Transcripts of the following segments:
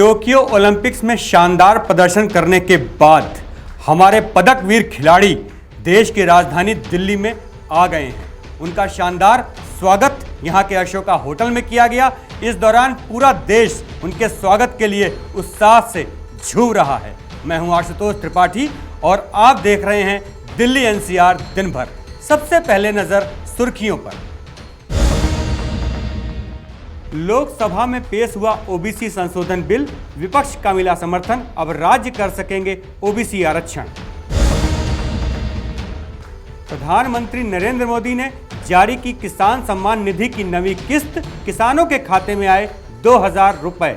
Tokyo Olympics में शानदार प्रदर्शन करने के बाद हमारे पदक वीर खिलाड़ी देश की राजधानी दिल्ली में आ गए हैं। उनका शानदार स्वागत यहां के अशोका होटल में किया गया। इस दौरान पूरा देश उनके स्वागत के लिए उत्साह से झूम रहा है। मैं हूं आशुतोष त्रिपाठी और आप देख रहे हैं दिल्ली एनसीआर दिन भर। सबसे पहले नजर सुर्खियों पर। लोकसभा में पेश हुआ ओबीसी संशोधन बिल, विपक्ष का मिला समर्थन। अब राज्य कर सकेंगे ओबीसी आरक्षण। प्रधानमंत्री नरेंद्र मोदी ने जारी की किसान सम्मान निधि की नवी किस्त, किसानों के खाते में आए 2000 रुपए।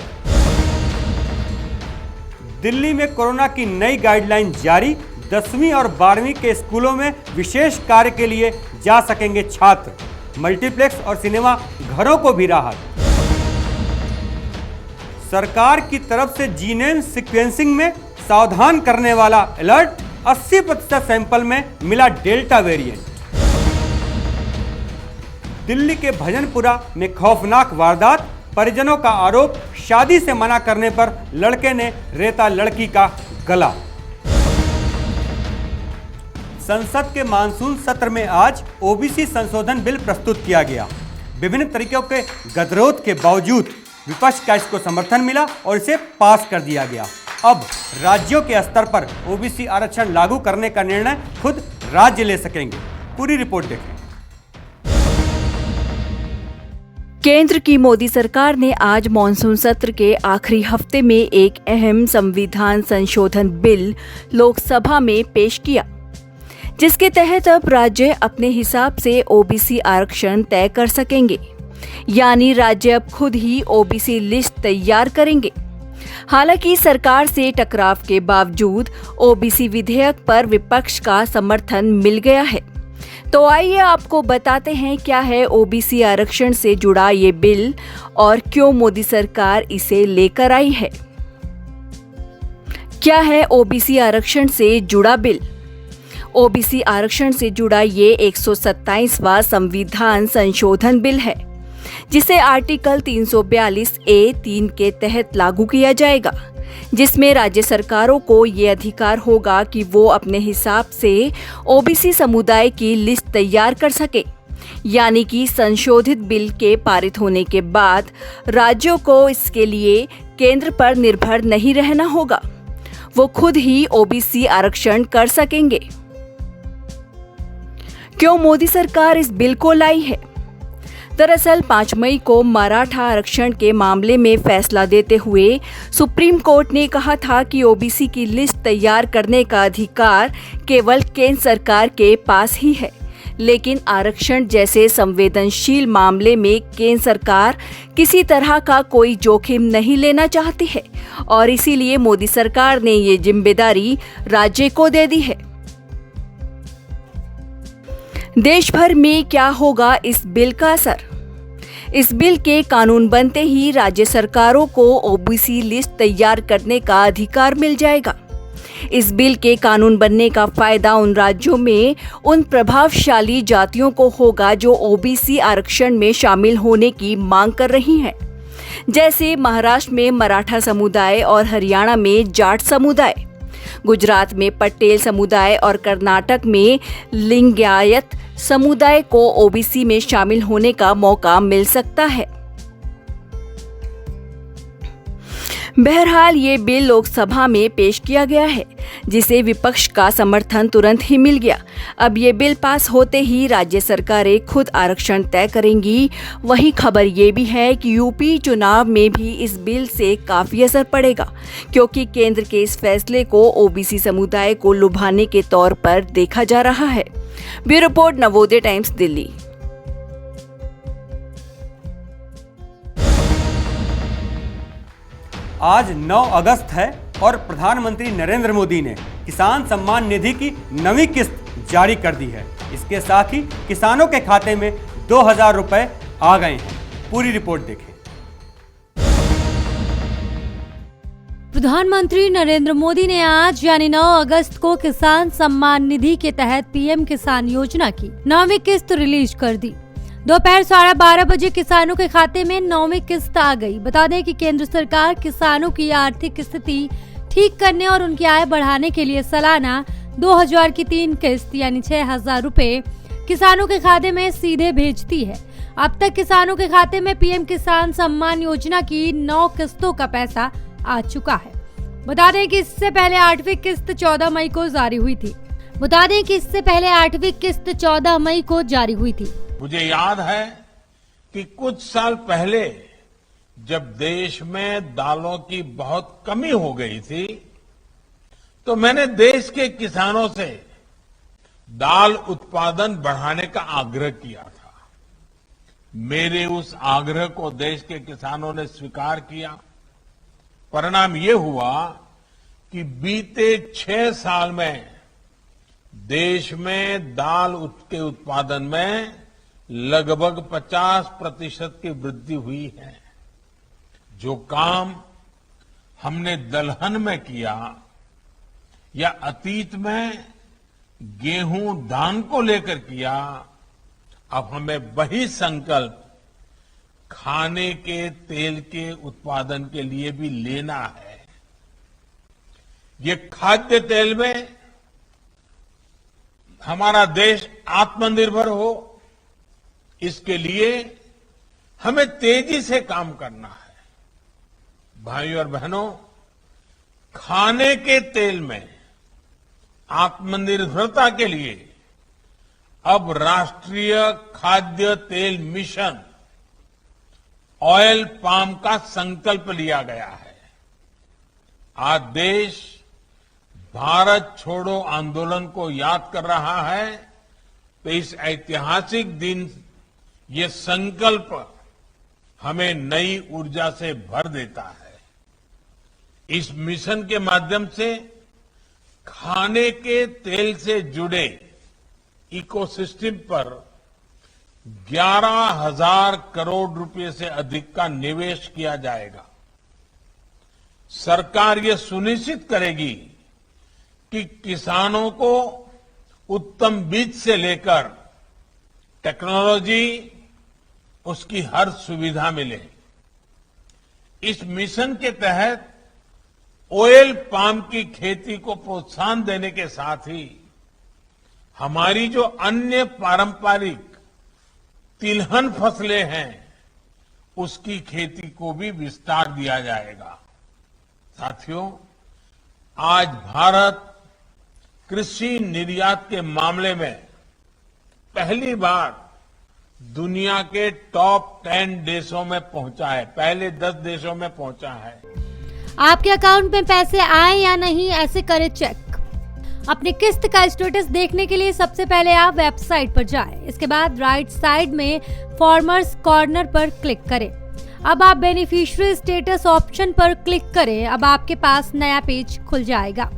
दिल्ली में कोरोना की नई गाइडलाइन जारी, 10वीं और 12वीं के स्कूलों में विशेष कार्य के लिए जा सकेंगे छात्र। मल्टीप्लेक्स और सिनेमा घरों को भी राहत। सरकार की तरफ से जीनोम सीक्वेंसिंग में सावधान करने वाला अलर्ट, 80% सैंपल में मिला डेल्टा वेरिएंट। दिल्ली के भजनपुरा में खौफनाक वारदात, परिजनों का आरोप, शादी से मना करने पर लड़के ने रेता लड़की का गला। संसद के मानसून सत्र में आज ओबीसी संशोधन बिल प्रस्तुत किया गया। विभिन्न तरीकों के गतिरोध के बावजूद विपक्ष का इसको समर्थन मिला और इसे पास कर दिया गया। अब राज्यों के स्तर पर ओबीसी आरक्षण लागू करने का निर्णय खुद राज्य ले सकेंगे। पूरी रिपोर्ट देखें। केंद्र की मोदी सरकार ने आज मॉनसून सत्र के आखिरी हफ्ते में एक अहम संविधान संशोधन बिल लोकसभा में पेश किया, जिसके तहत अब राज्य अपने हिसाब से ओबीसी आरक्षण तय कर सकेंगे। यानी राज्य अब खुद ही ओबीसी लिस्ट तैयार करेंगे। हालांकि सरकार से टकराव के बावजूद ओबीसी विधेयक पर विपक्ष का समर्थन मिल गया है। तो आइए आपको बताते हैं क्या है ओबीसी आरक्षण से जुड़ा ये बिल और क्यों मोदी सरकार इसे लेकर आई है। क्या है ओबीसी आरक्षण से जुड़ा बिल? ओबीसी आरक्षण से जुड़ा ये 127वां संविधान संशोधन बिल है, जिसे आर्टिकल 342(a)(3) के तहत लागू किया जाएगा, जिसमें राज्य सरकारों को ये अधिकार होगा कि वो अपने हिसाब से ओबीसी समुदाय की लिस्ट तैयार कर सके। यानी कि संशोधित बिल के पारित होने के बाद राज्यों को इसके लिए केंद्र पर निर्भर नहीं रहना होगा, वो खुद ही ओबीसी आरक्षण कर सकेंगे। क्यों मोदी सरकार इस बिल को लाई है? दरअसल 5 मई को मराठा आरक्षण के मामले में फैसला देते हुए सुप्रीम कोर्ट ने कहा था कि ओबीसी की लिस्ट तैयार करने का अधिकार केवल केंद्र सरकार के पास ही है। लेकिन आरक्षण जैसे संवेदनशील मामले में केंद्र सरकार किसी तरह का कोई जोखिम नहीं लेना चाहती है और इसीलिए मोदी सरकार ने ये जिम्मेदारी राज्य को दे दी है। देश भर में क्या होगा इस बिल का असर? इस बिल के कानून बनते ही राज्य सरकारों को ओबीसी लिस्ट तैयार करने का अधिकार मिल जाएगा। इस बिल के कानून बनने का फायदा उन राज्यों में उन प्रभावशाली जातियों को होगा जो ओबीसी आरक्षण में शामिल होने की मांग कर रही हैं, जैसे महाराष्ट्र में मराठा समुदाय और हरियाणा में जाट समुदाय, गुजरात में पटेल समुदाय और कर्नाटक में लिंगायत समुदाय को ओबीसी में शामिल होने का मौका मिल सकता है। बहरहाल ये बिल लोकसभा में पेश किया गया है, जिसे विपक्ष का समर्थन तुरंत ही मिल गया। अब ये बिल पास होते ही राज्य सरकारें खुद आरक्षण तय करेंगी। वहीं खबर ये भी है कि यूपी चुनाव में भी इस बिल से काफी असर पड़ेगा, क्योंकि केंद्र के इस फैसले को ओबीसी समुदाय को लुभाने के तौर पर देखा जा रहा है। Bureau report, Navodaya times, Delhi. आज 9 अगस्त है और प्रधानमंत्री नरेंद्र मोदी ने किसान सम्मान निधि की नवी किस्त जारी कर दी है। इसके साथ ही किसानों के खाते में 2000 रुपए आ गए हैं। पूरी रिपोर्ट देखें। प्रधानमंत्री नरेंद्र मोदी ने आज यानी 9 अगस्त को किसान सम्मान निधि के तहत पीएम किसान योजना की 9वीं किस्त रिलीज कर दी। दोपहर 12:30 बजे किसानों के खाते में 9वीं किस्त आ गई। बता दें कि केंद्र सरकार किसानों की आर्थिक स्थिति ठीक करने और उनकी आय बढ़ाने के लिए सालाना 2000 की 3 किस्त यानी 6000 रुपए किसानों के खाते में सीधे भेजती है। अब तक किसानों के खाते में पीएम किसान सम्मान योजना की 9 किस्तों का पैसा आ चुका है। बता दें कि इससे पहले 8वीं किस्त 14 मई को जारी हुई थी। मुझे याद है कि कुछ साल पहले जब देश में दालों की बहुत कमी हो गई थी, तो मैंने देश के किसानों से दाल उत्पादन बढ़ाने का आग्रह किया था। मेरे उस आग्रह को देश के किसानों ने स्वीकार किया। परिणाम ये हुआ कि बीते 6 साल में देश में दाल के उत्पादन में लगभग 50% की वृद्धि हुई है। जो काम हमने दलहन में किया या अतीत में गेहूं धान को लेकर किया, अब हमें वही संकल्प खाने के तेल के उत्पादन के लिए भी लेना है। ये खाद्य तेल में हमारा देश आत्मनिर्भर हो, इसके लिए हमें तेजी से काम करना है। भाइयों और बहनों, खाने के तेल में आत्मनिर्भरता के लिए अब राष्ट्रीय खाद्य तेल मिशन ऑयल पाम का संकल्प लिया गया है। आज देश भारत छोड़ो आंदोलन को याद कर रहा है, तो इस ऐतिहासिक दिन ये संकल्प हमें नई ऊर्जा से भर देता है। इस मिशन के माध्यम से खाने के तेल से जुड़े इकोसिस्टम पर 11,000 करोड़ रुपए से अधिक का निवेश किया जाएगा। सरकार ये सुनिश्चित करेगी कि किसानों को उत्तम बीज से लेकर टेक्नोलॉजी, उसकी हर सुविधा मिले। इस मिशन के तहत ऑयल पाम की खेती को प्रोत्साहन देने के साथ ही हमारी जो अन्य पारंपरिक तिलहन फसलें हैं, उसकी खेती को भी विस्तार दिया जाएगा। साथियों, आज भारत कृषि निर्यात के मामले में पहली बार दुनिया के टॉप 10 देशों में पहुंचा है, पहले 10 देशों में पहुंचा है। आपके अकाउंट में पैसे आए या नहीं, ऐसे करें चेक। अपनी किस्त का स्टेटस देखने के लिए सबसे पहले आप वेबसाइट पर जाएं। इसके बाद राइट साइड में फार्मर्स कॉर्नर पर क्लिक करें। अब आप बेनिफिशियरी स्टेटस ऑप्शन पर क्लिक करें। अब आपके पास नया पेज खुल जाएगा।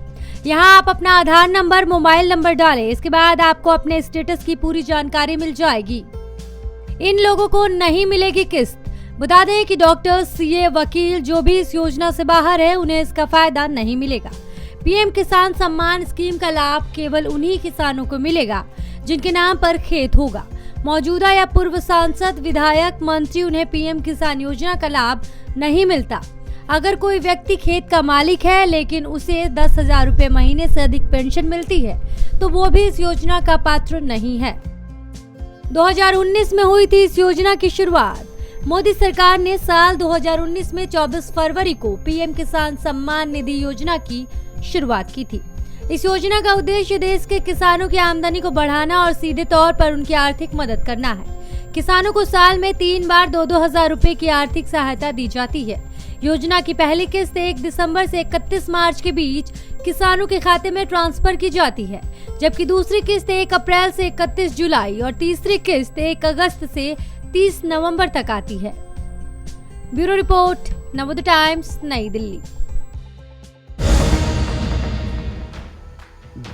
यहाँ आप अपना आधार नंबर, मोबाइल नंबर डालें। इसके बाद आपको अपने स्टेटस की पूरी जानकारी मिल जाएगी। इन लोगों को नहीं मिलेगी किस्त। बता दें कि डॉक्टर, सीए, वकील जो भी इस योजना से बाहर है, उन्हें इसका फायदा नहीं मिलेगा। पीएम किसान सम्मान स्कीम का लाभ केवल उन्हीं किसानों को मिलेगा जिनके नाम पर खेत होगा। मौजूदा या पूर्व सांसद, विधायक, मंत्री, उन्हें पीएम किसान योजना का लाभ नहीं मिलता। अगर कोई व्यक्ति खेत का मालिक है लेकिन उसे 10,000 रुपए महीने से अधिक पेंशन मिलती है, तो वो भी इस योजना का पात्र नहीं है। 2019 में हुई थी इस योजना की शुरुआत। मोदी सरकार ने साल 2019 में 24 फरवरी को पीएम किसान सम्मान निधि योजना की शुरुआत की थी। इस योजना का उद्देश्य देश के किसानों की आमदनी को बढ़ाना और सीधे तौर पर उनकी आर्थिक मदद करना है। किसानों को साल में 3 बार 2-2 रुपए की आर्थिक सहायता दी जाती है। योजना की पहली किस्त 1 दिसंबर से 31 मार्च के बीच किसानों के खाते में ट्रांसफर की जाती है, जबकि दूसरी किस्त 1 अप्रैल से 31 जुलाई और तीसरी किस्त 1 अगस्त से 30 नवंबर तक आती है। ब्यूरो रिपोर्ट, नवोदय टाइम्स, नई दिल्ली।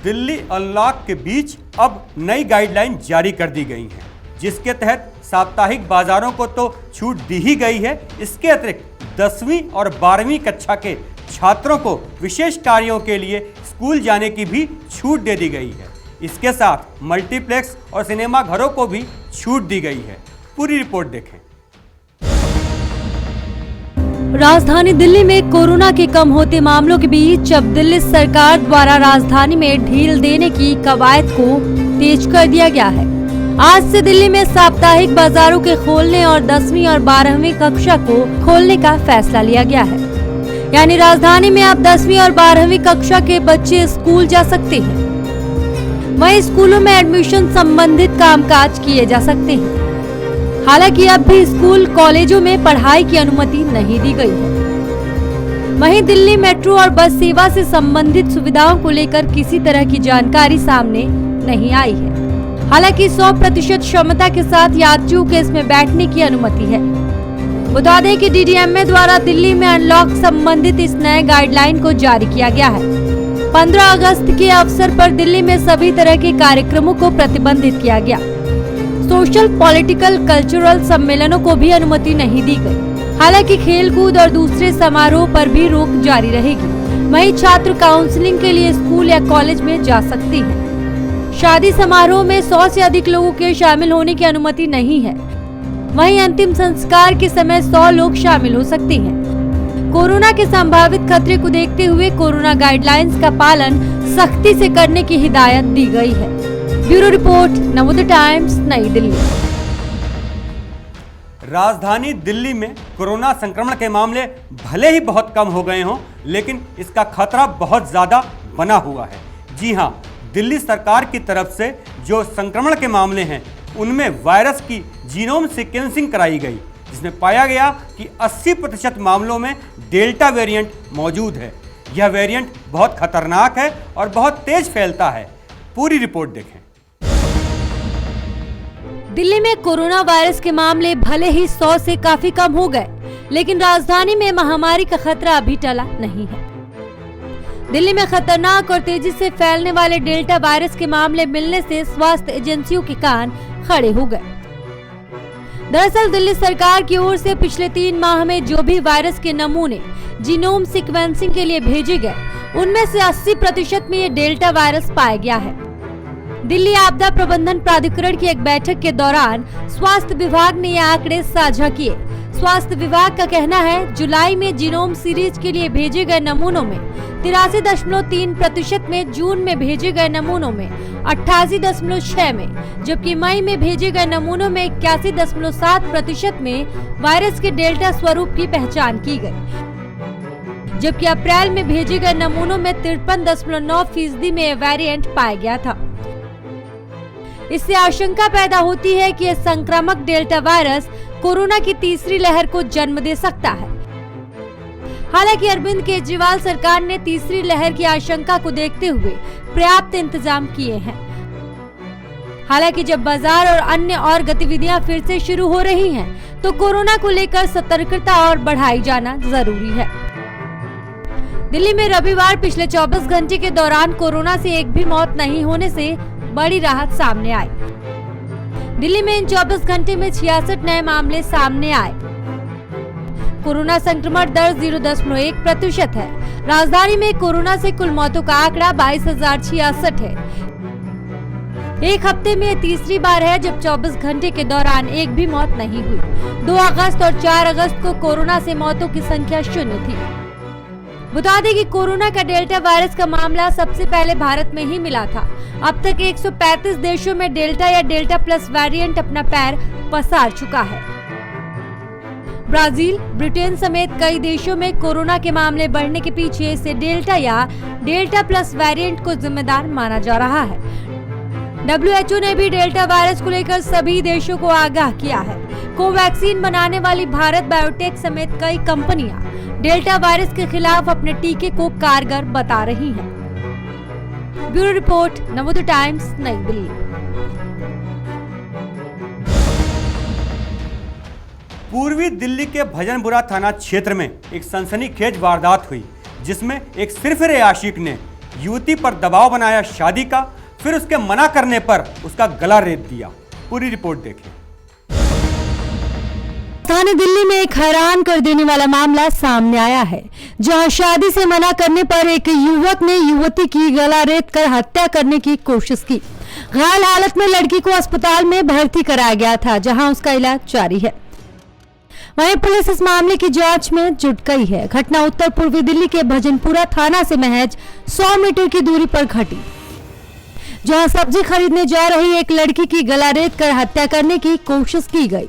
दिल्ली अनलॉक के बीच अब नई गाइडलाइन जारी कर दी गई हैं, जिसके तहत साप्ताहिक बाजारों को तो छूट दी ही गई है। इसके अतिरिक्त 10वीं और 12वीं कक्षा के छात्रों को विशेष कार्यों के लिए स्कूल जाने की भी छूट दे दी गई है। इसके साथ मल्टीप्लेक्स और सिनेमा घरों को भी छूट दी गई है। पूरी रिपोर्ट देखें। राजधानी दिल्ली में कोरोना के कम होते मामलों के बीच अब दिल्ली सरकार द्वारा राजधानी में ढील देने की कवायद को तेज कर दिया गया है। आज से दिल्ली में साप्ताहिक बाजारों के खोलने और 10वीं और 12वीं कक्षा को खोलने का फैसला लिया गया है। यानी राजधानी में अब 10वीं और 12वीं कक्षा के बच्चे स्कूल जा सकते हैं। वहीं स्कूलों में एडमिशन संबंधित कामकाज किए जा सकते हैं। हालांकि अब भी स्कूल कॉलेजों में पढ़ाई की अनुमति नहीं दी गई है। वहीं दिल्ली मेट्रो और बस सेवा से संबंधित सुविधाओं को लेकर किसी तरह की जानकारी सामने नहीं आई है। हालांकि 100% क्षमता के साथ यात्रियों के इसमें बैठने की अनुमति है। बता दें कि DDMA द्वारा दिल्ली में अनलॉक संबंधित इस नए गाइडलाइन को जारी किया गया है। 15 अगस्त के अवसर पर दिल्ली में सभी तरह के कार्यक्रमों को प्रतिबंधित किया गया। सोशल, पॉलिटिकल, कल्चरल सम्मेलनों को भी अनुमति नहीं दी गई। हालांकि खेलकूद और दूसरे समारोह पर भी रोक जारी रहेगी। वहीं छात्र काउंसलिंग के लिए स्कूल या कॉलेज में जा सकते हैं। शादी समारोह में 100 से अधिक लोगों के शामिल होने की अनुमति नहीं है। वहीं अंतिम संस्कार के समय 100 लोग शामिल हो सकते हैं। कोरोना के संभावित खतरे को देखते हुए कोरोना गाइडलाइंस का पालन सख्ती से करने की हिदायत दी गई है। ब्यूरो रिपोर्ट, नवोदय टाइम्स, नई दिल्ली। राजधानी दिल्ली में कोरोना संक्रमण के मामले भले ही बहुत कम हो गए हों, लेकिन इसका खतरा बहुत ज्यादा बना हुआ है। जी हां, दिल्ली सरकार की तरफ से जो संक्रमण के मामले हैं उनमें वायरस की जीनोम सीक्वेंसिंग कराई गई, जिसमें पाया गया कि 80% मामलों में डेल्टा वेरिएंट मौजूद है। यह वेरिएंट बहुत खतरनाक है और बहुत तेज फैलता है। पूरी रिपोर्ट देखें। दिल्ली में कोरोना वायरस के मामले भले ही 100 से काफी कम हो गए, लेकिन राजधानी में महामारी का खतरा अभी टला नहीं है। दिल्ली में खतरनाक और तेजी से फैलने वाले डेल्टा वायरस के मामले मिलने से स्वास्थ्य एजेंसियों के कान खड़े हो गए। दरअसल दिल्ली सरकार की ओर से पिछले 3 माह में जो भी वायरस के नमूने जीनोम सीक्वेंसिंग के लिए भेजे गए, उनमें से 80% में ये डेल्टा वायरस पाया गया है। दिल्ली आपदा प्रबंधन प्राधिकरण की एक बैठक के दौरान स्वास्थ्य विभाग ने ये आंकड़े साझा किए। स्वास्थ्य विभाग का कहना है, जुलाई में जीनोम सीरीज के लिए भेजे गए नमूनों में 83.3% में, जून में भेजे गए नमूनों में 88.6 में, जबकि मई में भेजे गए नमूनों में 81.7% में वायरस के डेल्टा स्वरूप की पहचान की गई, जबकि अप्रैल में भेजे गए नमूनों में 53.9% में वेरिएंट पाया गया था। इससे आशंका पैदा होती है कि यह संक्रामक डेल्टा वायरस कोरोना की तीसरी लहर को जन्म दे सकता है। हालांकि अरविंद केजरीवाल सरकार ने तीसरी लहर की आशंका को देखते हुए पर्याप्त इंतजाम किए हैं। हालांकि जब बाजार और अन्य और गतिविधियां फिर से शुरू हो रही हैं, तो कोरोना को लेकर सतर्कता और बढ़ाई जाना जरूरी है। दिल्ली में रविवार पिछले 24 घंटे के दौरान कोरोना से एक भी मौत नहीं होने से बड़ी राहत सामने आई। दिल्ली में इन 24 घंटे में 66 नए मामले सामने आए। कोरोना संक्रमण दर 0.1% है। राजधानी में कोरोना से कुल मौतों का आंकड़ा 22,066 है। एक हफ्ते में तीसरी बार है जब 24 घंटे के दौरान एक भी मौत नहीं हुई। 2 अगस्त और 4 अगस्त को कोरोना से मौतों की संख्या 0 थी। बता दें कि कोरोना का डेल्टा वायरस का मामला सबसे पहले भारत में ही मिला था। अब तक 135 देशों में डेल्टा या डेल्टा प्लस वेरिएंट अपना पैर पसार चुका है। ब्राजील, ब्रिटेन समेत कई देशों में कोरोना के मामले बढ़ने के पीछे इसे डेल्टा या डेल्टा प्लस वेरिएंट को जिम्मेदार माना जा रहा है। WHO ने भी डेल्टा वायरस को लेकर सभी देशों को आगाह किया है। कोवैक्सीन बनाने वाली भारत बायोटेक समेत कई कंपनियां डेल्टा वायरस के खिलाफ अपने टीके को कारगर बता रही हैं। ब्यूरो रिपोर्ट, नवोदय टाइम्स, नई दिल्ली। पूर्वी दिल्ली के भजनपुरा थाना क्षेत्र में एक सनसनीखेज वारदात हुई, जिसमें एक सिरफिरे आशिक ने युवती पर दबाव बनाया शादी का, फिर उसके मना करने पर उसका गला रेत दिया। पूरी रिपोर्ट देखें। राजधानी दिल्ली में एक हैरान कर देने वाला मामला सामने आया है, जहां शादी से मना करने पर एक युवक ने युवती की गला रेत कर हत्या करने की कोशिश की। घायल हालत में लड़की को अस्पताल में भर्ती कराया गया था, जहां उसका इलाज जारी है। वहीं पुलिस इस मामले की जांच में जुट गई है। घटना उत्तर पूर्वी दिल्ली के भजनपुरा थाना से महज 100 मीटर की दूरी पर घटी, जहां सब्जी खरीदने जा रही एक लड़की की गला रेत कर हत्या करने की कोशिश की गई।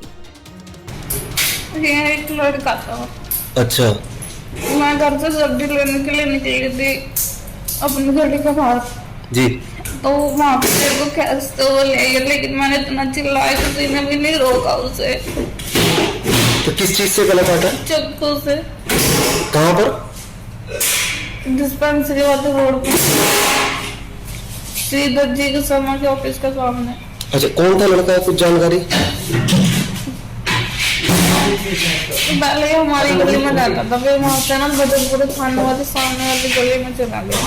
ये एक लड़का था। अच्छा, मैं घर से सब्जी लेने के लिए निकली थी अपनी गली के बाहर, जी। तो वहाँ पे मेरे को खींचते हुए ले गए, लेकिन मैंने इतना चिल्लाया तो किसी ने भी नहीं रोका उसे। तो किस चीज से गला काटा? चाकू से। कहाँ पर? डिस्पेंसरी वाले रोड पे, श्रीधर जी के शर्मा के ऑफिस के सामने। अच्छा, कौन था लड़का, कुछ जानकारी? पहले ही हमारी गली में रहता था, फिर वहाँ से ना भजनपुर थाने वाले सामने वाली गली में चला गया।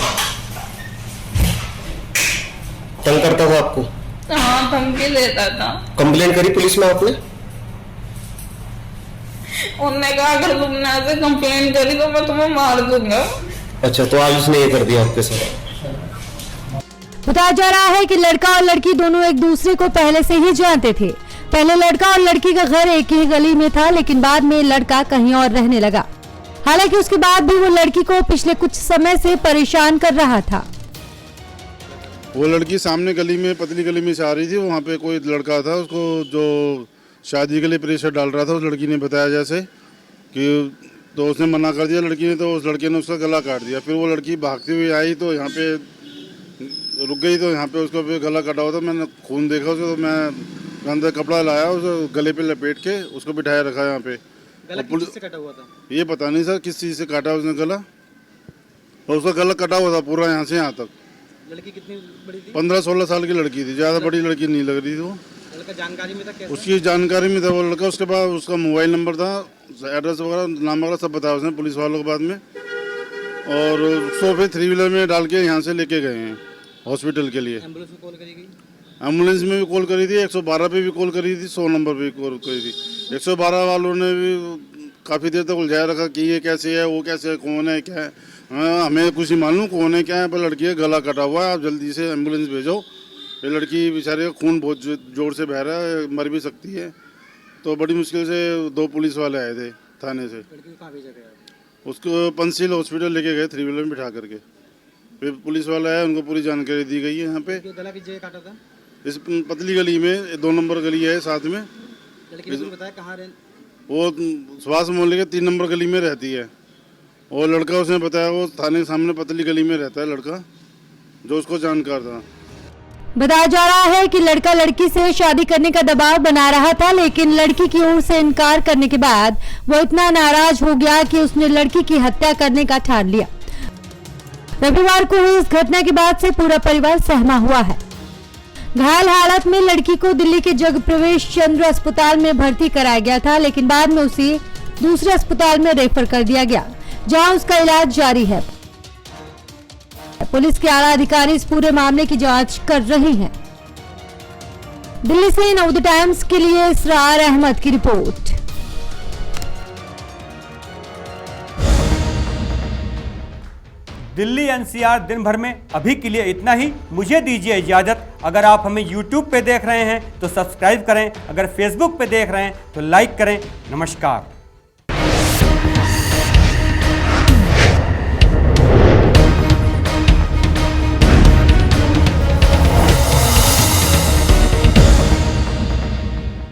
तंग करता था आपको? हाँ, धमकी देता था। कंप्लेन करी पुलिस में आपने? उन्होंने कहा अगर तुमने ऐसे कंप्लेन करी तो मैं तुम्हें मार दूंगा। अच्छा, तो आज उसने ये कर दिया आपके साथ? बताया जा रहा है कि लड़का और लड़की दोनों एक दूसरे को पहले से ही जानते थे। पहले लड़का और लड़की का घर एक ही गली में था, लेकिन बाद में लड़का कहीं और रहने लगा। हालांकि उसके बाद भी वो लड़की को पिछले कुछ समय से परेशान कर रहा था। वो लड़की सामने गली में, पतली गली में से आ रही थी। वहाँ पे कोई लड़का था, उसको जो शादी के लिए प्रेशर डाल रहा था। उस लड़की ने बताया जैसे कि, तो उसने मना कर दिया लड़की ने, तो उस लड़के ने उसका गला काट दिया। फिर वो लड़की भागती हुई आई तो यहाँ पे रुक गई, तो यहाँ पे उसका गला कटा हुआ था। मैंने खून देखा उसको, तो मैं अंदर कपड़ा लाया, उसे गले पे लपेट के उसको बिठाया रखा यहाँ पे। गला किस चीज़ से कटा हुआ था? ये पता नहीं सर किस चीज़ से काटा उसने गला, और उसका गला कटा हुआ था पूरा यहाँ से यहाँ तक। लड़की कितनी बड़ी थी? 15-16 साल की लड़की थी, ज़्यादा बड़ी लड़की नहीं लग रही थी वो। लड़का जानकारी में था कैसे? उसकी जानकारी में था वो लड़का। उसके बाद उसका मोबाइल नंबर था, एड्रेस वगैरह, नाम वगैरह सब बताया उसने पुलिस वालों के बाद में। और उसको फिर 3 व्हीलर में डाल के यहाँ से लेके गए हैं हॉस्पिटल के लिए। एम्बुलेंस में कॉल करी गई? एम्बुलेंस में भी कॉल करी थी, 112 पे भी कॉल करी थी, 100 नंबर पे भी कॉल करी थी। 112 वालों ने भी काफ़ी देर तक उलझाया रखा कि ये कैसे है, वो कैसे है, कौन है, क्या है। हाँ, हमें कुछ नहीं मालूम कौन है क्या है, पर लड़की का गला कटा हुआ है, आप जल्दी से एम्बुलेंस भेजो। ये लड़की बेचारे का खून बहुत जोर से बह रहा है, मर भी सकती है। तो बड़ी मुश्किल से 2 पुलिस वाले आए थे थाने से। लड़की को कहाँ भेजा गया? उसको पंचशील हॉस्पिटल लेके गए 3 व्हीलर में बिठा करके। फिर पुलिस वाला आया, उनको पूरी जानकारी दी गई है यहाँ पे। गला किस जगह काटा था? इस पतली गली में 2 नंबर गली है साथ में। लड़की ने बताया कहाँ रह? वो सुभाष मोहल्ले के 3 नंबर गली में रहती है। और लड़का उसने बताया वो थाने के सामने पतली गली में रहता है लड़का, जो उसको जानकार था। बताया जा रहा है कि लड़का लड़की से शादी करने का दबाव बना रहा था, लेकिन लड़की की ओर से इनकार करने के बाद वो इतना नाराज हो गया कि उसने लड़की की हत्या करने का ठान लिया। रविवार को हुई इस घटना के बाद से पूरा परिवार सहमा हुआ है। घायल हालत में लड़की को दिल्ली के जगप्रवेश चंद्र अस्पताल में भर्ती कराया गया था, लेकिन बाद में उसे दूसरे अस्पताल में रेफर कर दिया गया, जहां उसका इलाज जारी है। पुलिस के आला अधिकारी इस पूरे मामले की जांच कर रही हैं। दिल्ली से नवोदय टाइम्स के लिए इसरार अहमद की रिपोर्ट। दिल्ली एनसीआर दिन भर में अभी के लिए इतना ही। मुझे दीजिए इजाजत। अगर आप हमें YouTube पे देख रहे हैं तो सब्सक्राइब करें, अगर Facebook पे देख रहे हैं तो लाइक करें। नमस्कार।